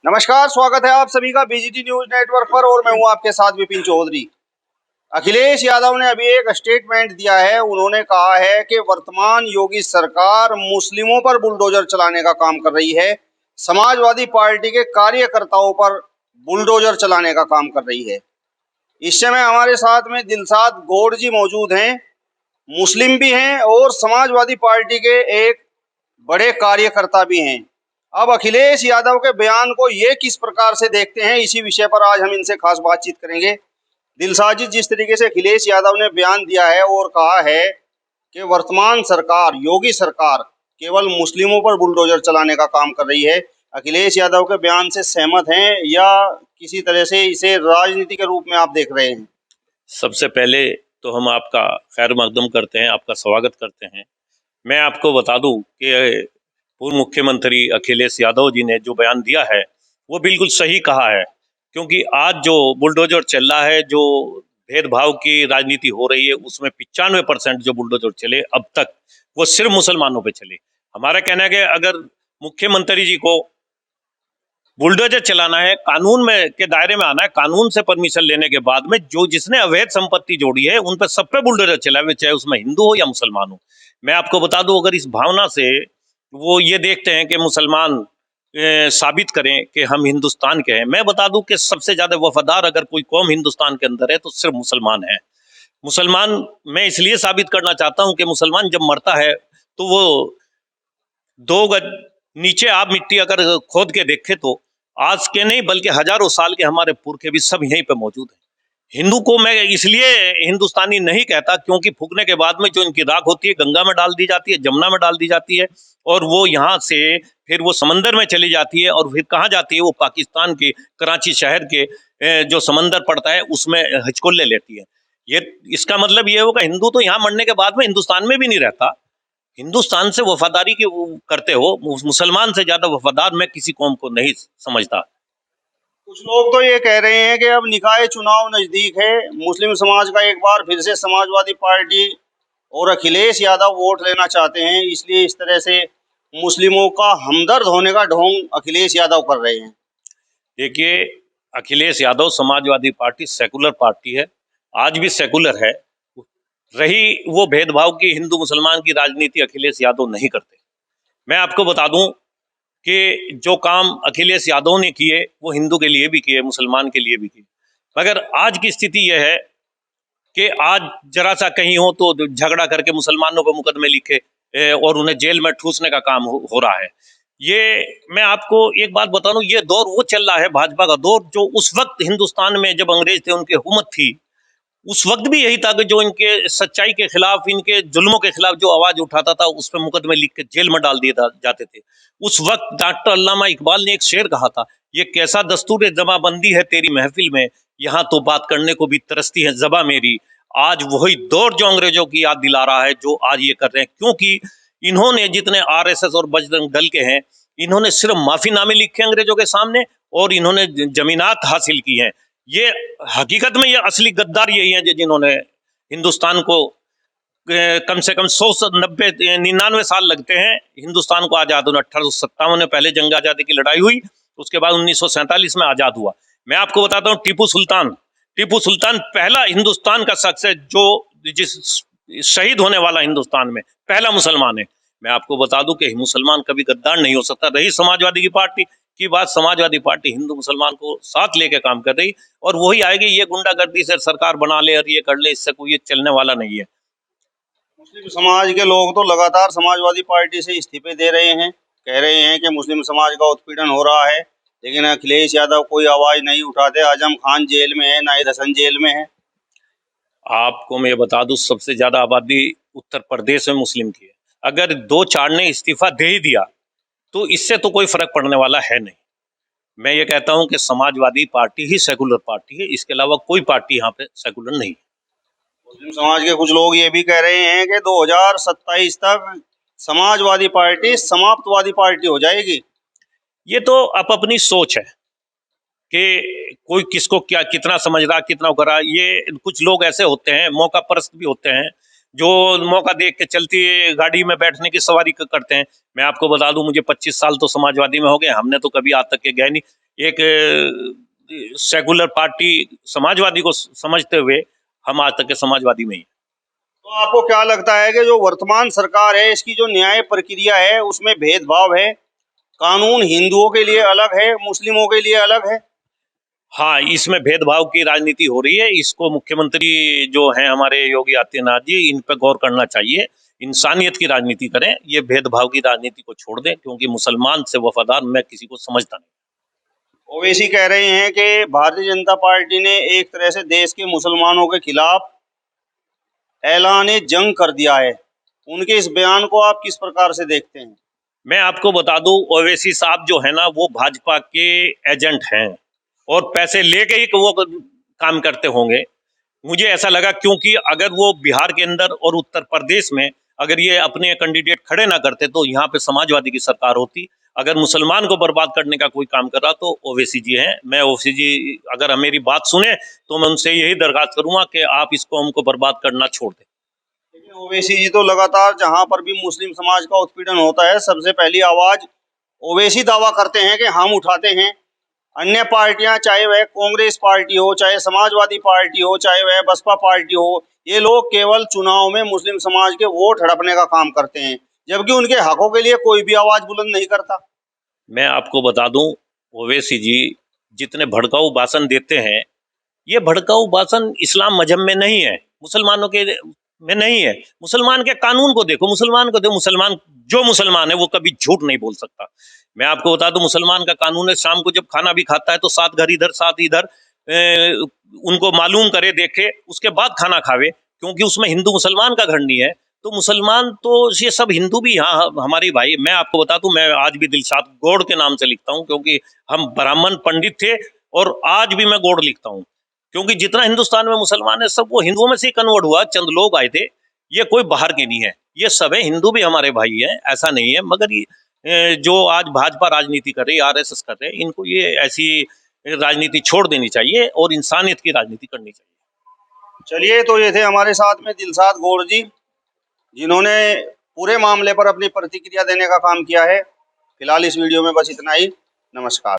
नमस्कार, स्वागत है आप सभी का बीजीटी न्यूज नेटवर्क पर और मैं हूं आपके साथ विपिन चौधरी। अखिलेश यादव ने अभी एक स्टेटमेंट दिया है। उन्होंने कहा है कि वर्तमान योगी सरकार मुस्लिमों पर बुलडोजर चलाने का काम कर रही है, समाजवादी पार्टी के कार्यकर्ताओं पर बुलडोजर चलाने का काम कर रही है। इस समय हमारे साथ में दिलशाद गौड़ जी मौजूद हैं, मुस्लिम भी हैं और समाजवादी पार्टी के एक बड़े कार्यकर्ता भी हैं। अब अखिलेश यादव के बयान को ये किस प्रकार से देखते हैं, इसी विषय पर आज हम इनसे खास बातचीत करेंगे। दिलशाद जी, जिस तरीके से अखिलेश यादव ने बयान दिया है और कहा है कि वर्तमान सरकार, योगी सरकार केवल मुस्लिमों पर बुलडोजर चलाने का काम कर रही है, अखिलेश यादव के बयान से सहमत हैं या किसी तरह से इसे राजनीति के रूप में आप देख रहे हैं? सबसे पहले तो हम आपका खैर मकदम करते हैं, आपका स्वागत करते हैं। मैं आपको बता दूं कि पूर्व मुख्यमंत्री अखिलेश यादव जी ने जो बयान दिया है वो बिल्कुल सही कहा है, क्योंकि आज जो बुलडोजर चल रहा है, जो भेदभाव की राजनीति हो रही है, उसमें 95% जो बुलडोजर चले अब तक वो सिर्फ मुसलमानों पे चले। हमारा कहना है कि अगर मुख्यमंत्री जी को बुलडोजर चलाना है, कानून में के दायरे में आना है, कानून से परमिशन लेने के बाद में जो जिसने अवैध संपत्ति जोड़ी है उन पर सब पे बुलडोजर चलावे, चाहे उसमें हिंदू हो या मुसलमान हो। मैं आपको बता दूं, अगर इस भावना से वो ये देखते हैं कि मुसलमान साबित करें कि हम हिंदुस्तान के हैं, मैं बता दूं कि सबसे ज्यादा वफादार अगर कोई कौम हिंदुस्तान के अंदर है तो सिर्फ मुसलमान है। मुसलमान मैं इसलिए साबित करना चाहता हूं कि मुसलमान जब मरता है तो वो 2 गज नीचे आप मिट्टी अगर खोद के देखे तो आज के नहीं बल्कि हजारों साल के हमारे पुरखे भी सब यहीं पे मौजूद हैं। हिंदू को मैं इसलिए हिंदुस्तानी नहीं कहता क्योंकि फूकने के बाद में जो इनकी राख होती है गंगा में डाल दी जाती है, जमुना में डाल दी जाती है और वो यहाँ से फिर वो समंदर में चली जाती है और फिर कहाँ जाती है, वो पाकिस्तान के कराची शहर के जो समंदर पड़ता है उसमें हिचकोले लेती है। ये इसका मतलब ये होगा हिंदू तो यहाँ मरने के बाद में हिंदुस्तान में भी नहीं रहता। हिंदुस्तान से वफादारी की वो करते हो, मुसलमान से ज्यादा वफादार मैं किसी कौम को नहीं समझता। कुछ लोग तो ये कह रहे हैं कि अब निकाय चुनाव नजदीक है, मुस्लिम समाज का एक बार फिर से समाजवादी पार्टी और अखिलेश यादव वोट लेना चाहते हैं, इसलिए इस तरह से मुस्लिमों का हमदर्द होने का ढोंग अखिलेश यादव कर रहे हैं। देखिए, Akhilesh Yadav Samajwadi party secular party है, आज भी सेकुलर है। रही वो भेदभाव की हिंदू मुसलमान की राजनीति अखिलेश यादव नहीं करते। मैं आपको बता दूं कि जो काम अखिलेश यादव ने किए वो हिंदू के लिए भी किए, मुसलमान के लिए भी किए। मगर आज की स्थिति यह है कि आज जरा सा कहीं हो तो झगड़ा करके मुसलमानों पर मुकदमे लिखे और उन्हें जेल में ठूसने का काम हो रहा है। ये मैं आपको एक बात बता दूं, ये दौर वो चल रहा है भाजपा का दौर जो उस वक्त हिंदुस्तान में जब अंग्रेज थे उनकी हुकूमत थी, उस वक्त भी यही था कि जो इनके सच्चाई के खिलाफ, इनके जुल्मों के खिलाफ जो आवाज उठाता था उस पर मुकदमे लिख के जेल में डाल दिए जाते थे। उस वक्त डॉक्टर अल्लामा इकबाल ने एक शेर कहा था, ये कैसा दस्तूर जमाबंदी है तेरी महफिल में, यहाँ तो बात करने को भी तरसती है ज़बा मेरी। आज वही दौर जो अंग्रेजों की याद दिला रहा है जो आज ये कर रहे हैं, क्योंकि इन्होंने जितने आरएसएस और बजरंग दल के हैं, इन्होंने सिर्फ माफीनामे लिखे अंग्रेजों के सामने और इन्होंने जमीनात हासिल की हैं। ये हकीकत में ये असली गद्दार यही है जिन्होंने हिंदुस्तान को कम से कम 190-99 साल लगते हैं हिंदुस्तान को आजाद होने। 1857 में पहले जंग आजादी की लड़ाई हुई, उसके बाद 1947 में आजाद हुआ। मैं आपको बताता हूँ, टीपू सुल्तान पहला हिंदुस्तान का शख्स है जो जिस शहीद होने वाला हिंदुस्तान में पहला मुसलमान है। मैं आपको बता दूं कि मुसलमान कभी गद्दार नहीं हो सकता। रही समाजवादी की पार्टी की बात, समाजवादी पार्टी हिंदू मुसलमान को साथ लेके काम कर रही और वही आएगी। ये गुंडागर्दी से सरकार बना ले और ये कर ले, इससे कोई ये चलने वाला नहीं है। मुस्लिम समाज के लोग तो लगातार समाजवादी पार्टी से इस्तीफे दे रहे हैं, कह रहे हैं कि मुस्लिम समाज का उत्पीड़न हो रहा है, लेकिन अखिलेश यादव कोई आवाज नहीं उठाते। आजम खान जेल में है, नाहिद हसन जेल में है। आपको मैं बता दूं, सबसे ज्यादा आबादी उत्तर प्रदेश में मुस्लिम की है। अगर 2-4 ने इस्तीफा दे ही दिया तो इससे तो कोई फर्क पड़ने वाला है नहीं। मैं ये कहता हूं कि समाजवादी पार्टी ही सेकुलर पार्टी है, इसके अलावा कोई पार्टी यहाँ पे सेकुलर नहीं। मुस्लिम समाज के कुछ लोग ये भी कह रहे हैं कि 2027 तक समाजवादी पार्टी समाप्तवादी पार्टी हो जाएगी। ये तो आप अपनी सोच है कि कोई किसको क्या कितना समझ रहा कितना कर रहा। ये कुछ लोग ऐसे होते हैं, मौका परस्त भी होते हैं, जो मौका देख के चलती गाड़ी में बैठने की सवारी करते हैं। मैं आपको बता दूं, मुझे 25 साल तो समाजवादी में हो गए, हमने तो कभी आज तक के गए नहीं। एक सेकुलर पार्टी समाजवादी को समझते हुए हम आज तक के समाजवादी में ही। तो आपको क्या लगता है कि जो वर्तमान सरकार है इसकी जो न्याय प्रक्रिया है उसमें भेदभाव है, कानून हिंदुओं के लिए अलग है, मुस्लिमों के लिए अलग है? हाँ, इसमें भेदभाव की राजनीति हो रही है। इसको मुख्यमंत्री जो हैं हमारे योगी आदित्यनाथ जी, इन पे गौर करना चाहिए। इंसानियत की राजनीति करें, ये भेदभाव की राजनीति को छोड़ दें, क्योंकि मुसलमान से वफादार मैं किसी को समझता नहीं। ओवैसी कह रहे हैं कि भारतीय जनता पार्टी ने एक तरह से देश के मुसलमानों के खिलाफ ऐलान जंग कर दिया है। उनके इस बयान को आप किस प्रकार से देखते हैं? मैं आपको बता दूं, ओवैसी साहब जो है ना, वो भाजपा के एजेंट हैं और पैसे लेके ही वो काम करते होंगे। मुझे ऐसा लगा, क्योंकि अगर वो बिहार के अंदर और उत्तर प्रदेश में अगर ये अपने कैंडिडेट खड़े ना करते तो यहाँ पे समाजवादी की सरकार होती। अगर मुसलमान को बर्बाद करने का कोई काम कर रहा तो ओवैसी जी हैं। मैं ओवैसी जी अगर मेरी बात सुने तो मैं उनसे यही दरखास्त करूंगा कि आप इसको हमको बर्बाद करना छोड़ दें। लेकिन ओवैसी जी तो लगातार जहां पर भी मुस्लिम समाज का उत्पीड़न होता है सबसे पहली आवाज ओवैसी दावा करते हैं कि हम उठाते हैं। अन्य पार्टियां, चाहे वह कांग्रेस पार्टी हो, चाहे समाजवादी पार्टी हो, चाहे वह बसपा पार्टी हो, ये लोग केवल चुनाव में मुस्लिम समाज के वोट हड़पने का काम करते हैं, जबकि उनके हकों के लिए कोई भी आवाज बुलंद नहीं करता। मैं आपको बता दूं, ओवैसी जी जितने भड़काऊ भाषण देते हैं, ये भड़काऊ भाषण इस्लाम मजहब में नहीं है, मुसलमानों के में नहीं है। मुसलमान के कानून को देखो, मुसलमान को देखो। मुसलमान जो मुसलमान है वो कभी झूठ नहीं बोल सकता। मैं आपको बता दूं, मुसलमान का कानून है, शाम को जब खाना भी खाता है तो 7 घर इधर 7 इधर, उनको मालूम करे, देखे, उसके बाद खाना खावे, क्योंकि उसमें हिंदू मुसलमान का घर नहीं है। तो मुसलमान तो ये सब हिंदू भी यहाँ हमारे भाई। मैं आपको बता दूं, मैं आज भी दिलशाद गौड़ के नाम से लिखता हूँ, क्योंकि हम ब्राह्मण पंडित थे और आज भी मैं गौड़ लिखता हूँ, क्योंकि जितना हिंदुस्तान में मुसलमान है सब वो हिंदुओं में से ही कन्वर्ट हुआ। चंद लोग आए थे, ये कोई बाहर के नहीं है, ये सब है हिंदू भी हमारे भाई हैं, ऐसा नहीं है। मगर ये जो आज भाजपा राजनीति कर रही है, आरएसएस कर रहे हैं, इनको ये ऐसी राजनीति छोड़ देनी चाहिए और इंसानियत की राजनीति करनी चाहिए। चलिए, तो ये थे हमारे साथ में दिलशाद गौड़ जी, जिन्होंने पूरे मामले पर अपनी प्रतिक्रिया देने का काम किया है। फिलहाल इस वीडियो में बस इतना ही। नमस्कार।